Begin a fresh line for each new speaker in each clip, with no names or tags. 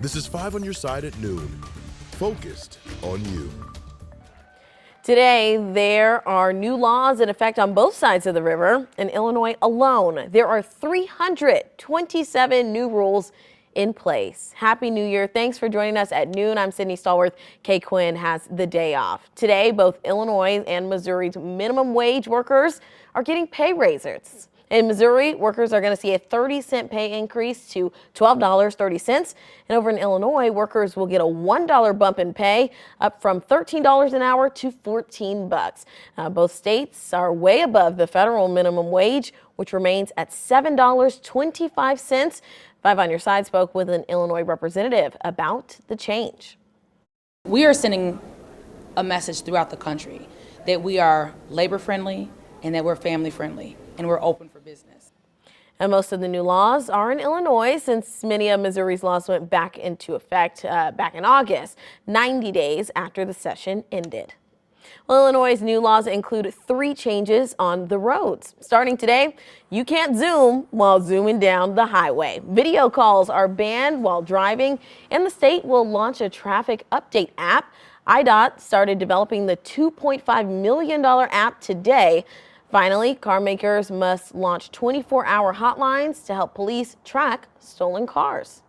This is 5 on your side at noon. Focused on you.
Today, there are new laws in effect on both sides of the river. In Illinois alone, there are 327 new rules in place. Happy New Year. Thanks for joining us at noon. I'm Sydney Stallworth. Kay Quinn has the day off. Today, both Illinois and Missouri's minimum wage workers are getting pay raises. In Missouri, workers are going to see a 30-cent pay increase to $12.30. And over in Illinois, workers will get a $1 bump in pay, up from $13 an hour to $14. Both states are way above the federal minimum wage, which remains at $7.25. 5 on Your Side spoke with an Illinois representative about the change.
We are sending a message throughout the country that we are labor friendly and that we're family friendly and we're open for business.
And most of the new laws are in Illinois, since many of Missouri's laws went back into effect back in August, 90 days after the session ended. Well, Illinois' new laws include 3 changes on the roads. Starting today, you can't zoom while zooming down the highway. Video calls are banned while driving, and the state will launch a traffic update app. IDOT started developing the $2.5 million app today. Finally, car makers must launch 24-hour hotlines to help police track stolen cars.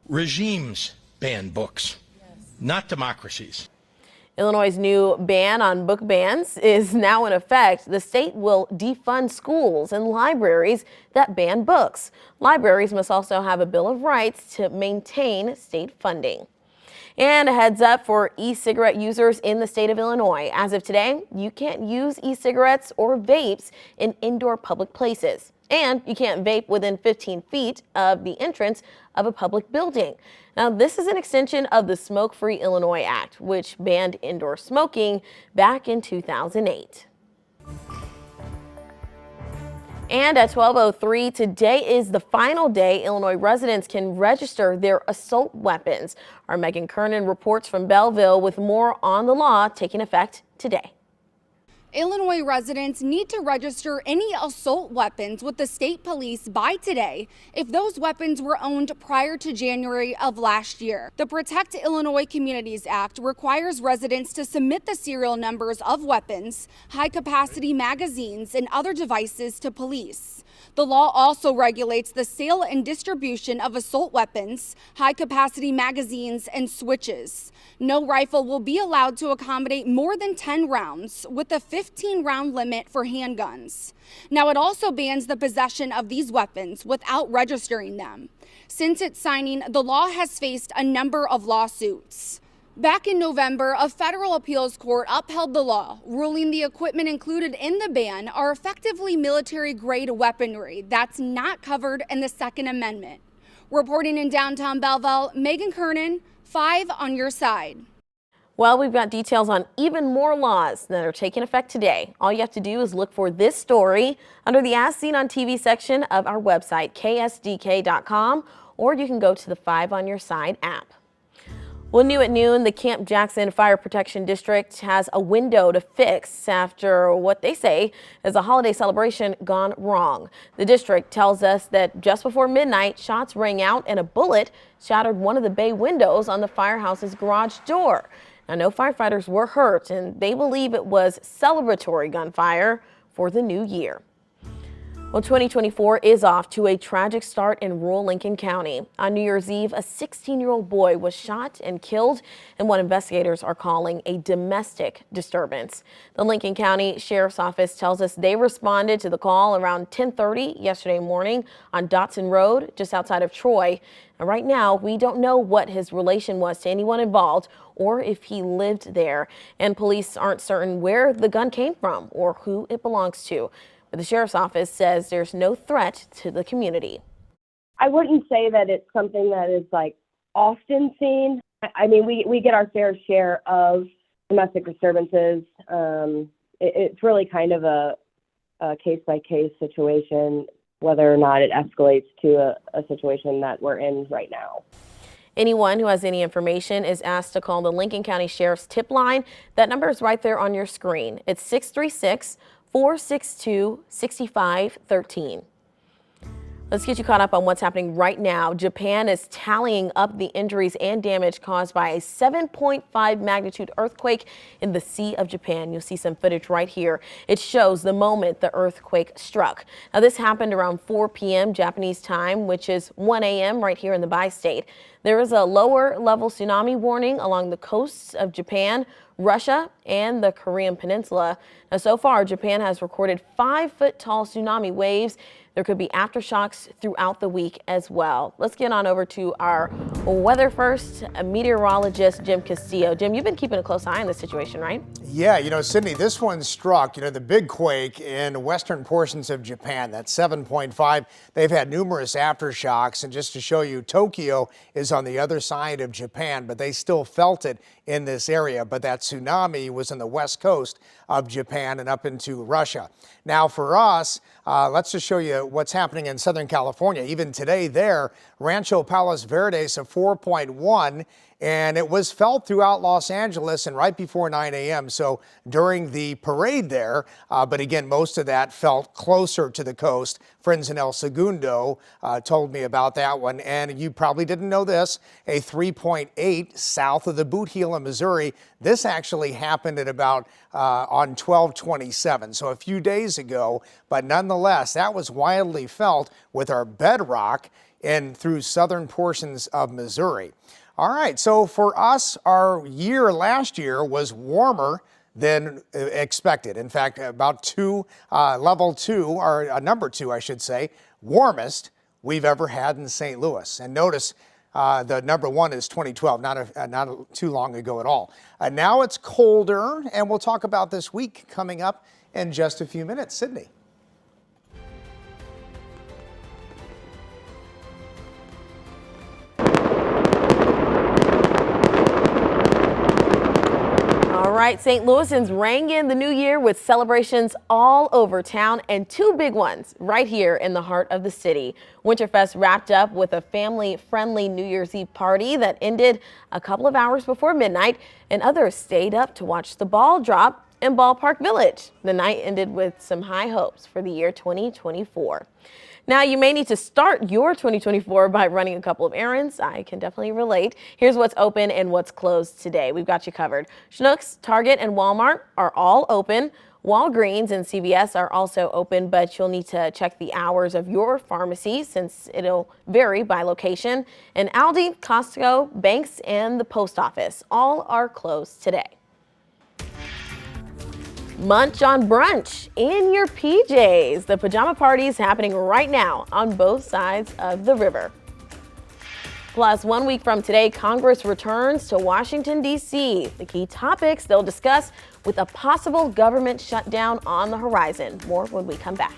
Regimes ban books, not democracies.
Illinois' new ban on book bans is now in effect. The state will defund schools and libraries that ban books. Libraries must also have a Bill of Rights to maintain state funding. And a heads up for e-cigarette users in the state of Illinois. As of today, you can't use e-cigarettes or vapes in indoor public places. And you can't vape within 15 feet of the entrance of a public building. Now, this is an extension of the Smoke-Free Illinois Act, which banned indoor smoking back in 2008. And at 12:03 today is the final day Illinois residents can register their assault weapons. Our Megan Kernan reports from Belleville with more on the law taking effect today.
Illinois residents need to register any assault weapons with the state police by today if those weapons were owned prior to January of last year. The Protect Illinois Communities Act requires residents to submit the serial numbers of weapons, high-capacity magazines, and other devices to police. The law also regulates the sale and distribution of assault weapons, high-capacity magazines, and switches. No rifle will be allowed to accommodate more than 10 rounds, with a 15-round limit for handguns. Now, it also bans the possession of these weapons without registering them. Since its signing, the law has faced a number of lawsuits. Back in November, a federal appeals court upheld the law, ruling the equipment included in the ban are effectively military-grade weaponry that's not covered in the Second Amendment. Reporting in downtown Belleville, Megan Kernan, 5 on Your Side.
Well, we've got details on even more laws that are taking effect today. All you have to do is look for this story under the As Seen on TV section of our website, ksdk.com, or you can go to the 5 on Your Side app. Well, new at noon, the Camp Jackson Fire Protection District has a window to fix after what they say is a holiday celebration gone wrong. The district tells us that just before midnight, shots rang out and a bullet shattered one of the bay windows on the firehouse's garage door. Now, no firefighters were hurt, and they believe it was celebratory gunfire for the new year. Well, 2024 is off to a tragic start in rural Lincoln County. On New Year's Eve, a 16-year-old boy was shot and killed in what investigators are calling a domestic disturbance. The Lincoln County Sheriff's Office tells us they responded to the call around 10:30 yesterday morning on Dotson Road, just outside of Troy. And right now, we don't know what his relation was to anyone involved or if he lived there. And police aren't certain where the gun came from or who it belongs to. But the sheriff's office says there's no threat to the community.
I wouldn't say that it's something that is like often seen. I mean, we get our fair share of domestic disturbances. It's really kind of a case-by-case situation, whether or not it escalates to a situation that we're in right now.
Anyone who has any information is asked to call the Lincoln County Sheriff's tip line. That number is right there on your screen. It's 636-462-6513. Let's get you caught up on what's happening right now. Japan is tallying up the injuries and damage caused by a 7.5 magnitude earthquake in the Sea of Japan. You'll see some footage right here. It shows the moment the earthquake struck. Now, this happened around 4 p.m. Japanese time, which is 1 a.m. right here in the bi-state. There is a lower level tsunami warning along the coasts of Japan, Russia, and the Korean Peninsula. Now, so far, Japan has recorded 5-foot-tall tsunami waves. There could be aftershocks throughout the week as well. Let's get on over to our weather first, meteorologist Jim Castillo. Jim, you've been keeping a close eye on this situation, right?
Yeah, Sydney, this one struck, the big quake in western portions of Japan, that 7.5. They've had numerous aftershocks. And just to show you, Tokyo is on the other side of Japan, but they still felt it in this area. But that tsunami was on the west coast of Japan and up into Russia. Now for us, let's just show you what's happening in Southern California. Even today there, Rancho Palos Verdes of 4.1, and it was felt throughout Los Angeles and right before 9 a.m. So during the parade there, but again, most of that felt closer to the coast. Friends in El Segundo told me about that one. And you probably didn't know this, a 3.8 south of the Boot Heel in Missouri. This actually happened at about on 12/27, so a few days ago. But nonetheless, that was widely felt with our bedrock and through southern portions of Missouri. All right, so for us, our year last year was warmer than expected. In fact, about level 2, or number 2, I should say, warmest we've ever had in St. Louis. And notice the number 1 is 2012, not too long ago at all. Now it's colder, and we'll talk about this week coming up in just a few minutes. Sydney.
All right, St. Louisans rang in the new year with celebrations all over town and 2 big ones right here in the heart of the city. Winterfest wrapped up with a family-friendly New Year's Eve party that ended a couple of hours before midnight, and others stayed up to watch the ball drop in Ballpark Village. The night ended with some high hopes for the year 2024. Now, you may need to start your 2024 by running a couple of errands. I can definitely relate. Here's what's open and what's closed today. We've got you covered. Schnucks, Target, and Walmart are all open. Walgreens and CVS are also open, but you'll need to check the hours of your pharmacy since it'll vary by location. And Aldi, Costco, banks, and the post office all are closed today. Munch on brunch in your PJs. The pajama party is happening right now on both sides of the river. Plus, 1 week from today, Congress returns to Washington, D.C. The key topics they'll discuss with a possible government shutdown on the horizon. More when we come back.